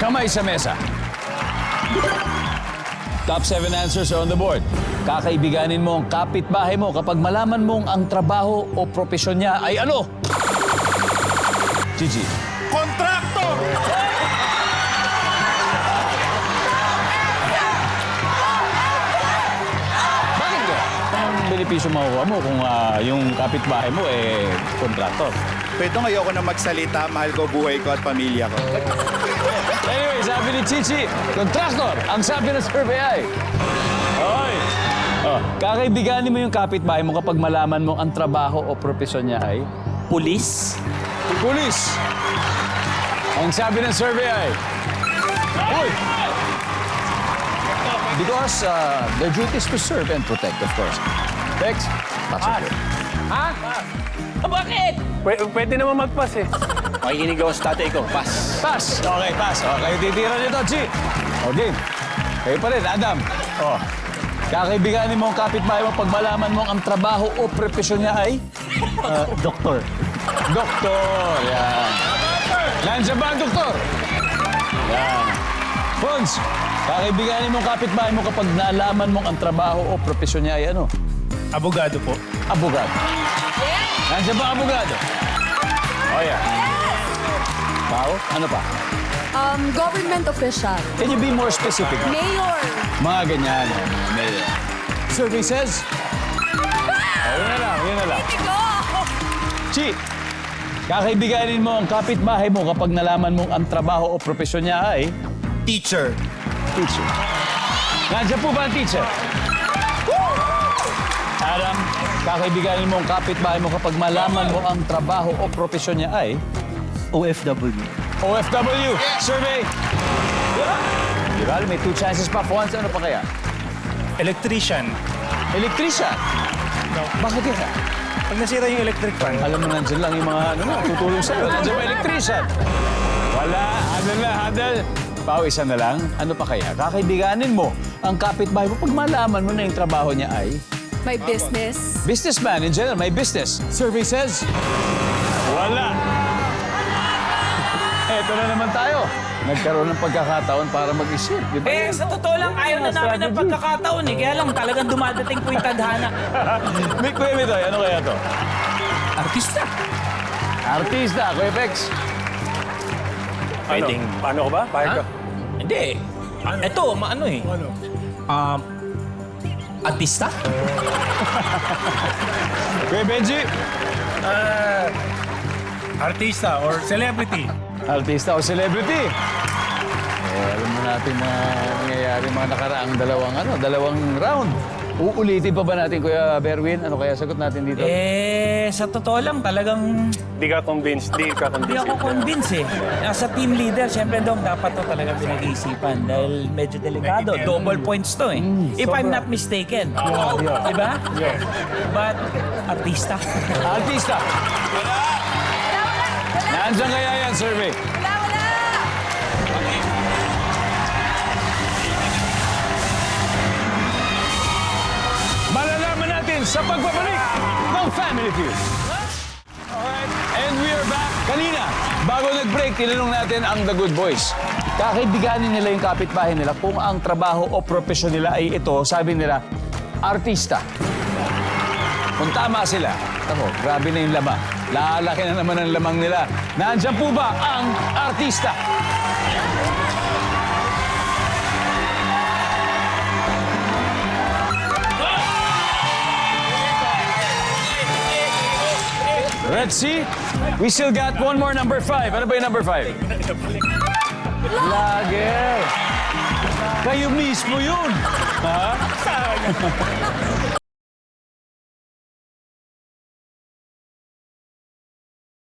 Kamay sa mesa. Top 7 answers are on the board. Kakaibiganin mo ang kapitbahay mo kapag malaman mong ang trabaho o propesyon niya ay ano? Gigi. Kontraktor! Bakit ka? Anong benepisyo makuha mo kung yung kapitbahay mo kontraktor? Pwede ayoko na magsalita, mahal ko buhay ko at pamilya ko. Anyway, sabi ni Chichi, kontraktor. Ang sabi ng survey ay... Oy! Oh, kakaibiganin mo yung kapitbahay mo kapag malaman mo ang trabaho o propesyon niya ay... Pulis? Pulis. Ang sabi ng survey ay... Uy! Because their duty is to serve and protect, of course. Tex, that's okay. Ha? Bakit? Pwede naman mag-pass eh. Makikinig ako sa tatay ko. Pass. Pass. Okay, pass. Okay, titira nito, Chi. Okay. Kayo pa rin, Adam. Oh. Kakaibiganin mo ang kapitbahay mo pag malaman mo ang trabaho o propesyon niya ay... Doktor. Doktor. Yan. Nandiyan ba ang doktor? Yan. Pons, kakaibiganin mo ang kapitbahay mo kapag nalaman mo ang trabaho o propesyon niya ay ano? Abogado po. Abogado. Nandiyan ba ang abogado? Oh, yeah. Pao, ano pa? Government official. Can you be more specific? Mayor. Mga ganyan. Mayor. Survey says... Oh, yun na lang, yun na lang. Chi, kakaibiganin mo ang kapitbahay mo kapag nalaman mong ang trabaho o propesyon niya ay... Teacher. Teacher. Nandiyan po ba ang teacher? Adam, kakaibiganin mo ang kapitbahay mo kapag malaman mo ang trabaho o propesyon niya ay... OFW. OFW. Survey. Di ba? May 2 chances pa. Once, ano pa kaya? Electrician. Electrician. Bakit kaya? Pag nasira yung electric fan, Alam mo, nandiyan lang yung mga tutulong sa'yo. Nandiyan ba electrician? Wala. Handle na, handle. Pao, isa na lang. Ano pa kaya? Kakaibiganin mo ang kapitbahay mo pag malaman mo na yung trabaho niya ay... My business. Businessman in general, may business. Survey says... Wala. Eto na naman tayo. Nagkaroon ng pagkakataon para mag-isip. Di ba? Eh, sa totoo lang, ayaw na namin ng pagkakataon eh. Kaya lang talagang dumadating po yung tadhana. May Kuya Mitoy, ano kaya to? Artista. Artista, Kuya Pex. Pwedeng. paano ko ba? Pahig ka. Hindi. Ito, ano eh. Artista? Kuya Benji. Artista or celebrity. Artista o celebrity? Alam mo natin mga nangyayari mga nakaraang dalawang round. Uulitin pa ba natin, Kuya Berwin? Ano kaya sagot natin dito? Eh, sa totoo lang, talagang Di ka convinced. hindi ako convince eh. Sa team leader, syempre dong, dapat to talaga pinag-iisipan dahil medyo delikado. Double points to eh. If I'm not mistaken. Diba? But, artista. Artista. Nandiyan kaya yan, survey? Wala. Malalaman natin sa pagbabalik ng Family Feud. Alright, and we are back. Kanina, bago nag-break, tinanong natin ang The Good Boys. Kakaibiganin nila yung kapitbahay nila kung ang trabaho o propesyon nila ay ito, sabi nila, artista. Kung tama sila, ako, grabe na yung lamang. Lalaki na naman ang lamang nila. Nandiyan po ba ang artista? Let's see. We still got one more number 5. Ano ba yung number 5? Lager. Kayo mismo yun. Ha?